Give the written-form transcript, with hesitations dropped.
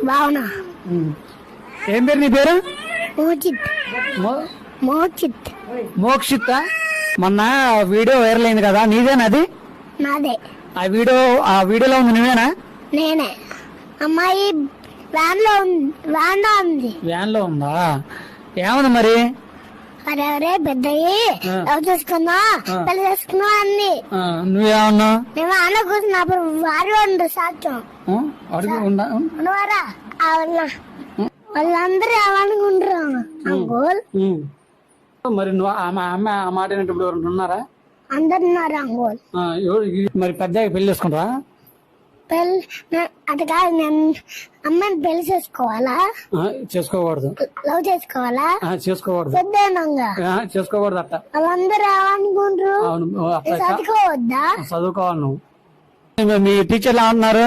భావన. ఏం పేరు నీ పేరు? మోచిత్. మోచిత్. మోక్షిత్. మొన్న వీడియో వైరల్ అయింది కదా, నీదేనా అది? నాదే. ఆ వీడియోలో ఉంది నువ్వేనా? నేనే. అమ్మాయి వ్యాన్ లో ఉంది. వ్యాన్ లో ఉందా? ఏముంది మరి? అరే పెద్దయ్యి లవ్ చేసుకున్నా పెళ్లి చేసుకున్నా అంది. నువ్వేమన్నా? మేము అన్న కూర్చున్నప్పుడు వారు ఉండు సాక్ష్యం ఉన్నవారా వాళ్ళందరూ ఏమనుకుంటారు అంకుల్. మరి నువ్వు అమ్మ ఆ మాట వినేటప్పుడు ఎవరు ఉన్నారా? అందరు ఉన్నారు అంకుల్. మరి పెద్ద పెళ్లి చేసుకుంటారా? అది కాదు, నేను అమ్మాయిని పెళ్లి చేసుకోవాలా? చేసుకోకూడదు. లవ్ చేసుకోవాలా? చేసుకోకూడదు. పెద్దగా చేసుకోకూడదు అట్ట. వాళ్ళందరూ ఏమనుకుంటారు? చదువుకోవద్దా? చదువుకోవాలి నువ్వు. మీ టీచర్లు ఏమన్నారు?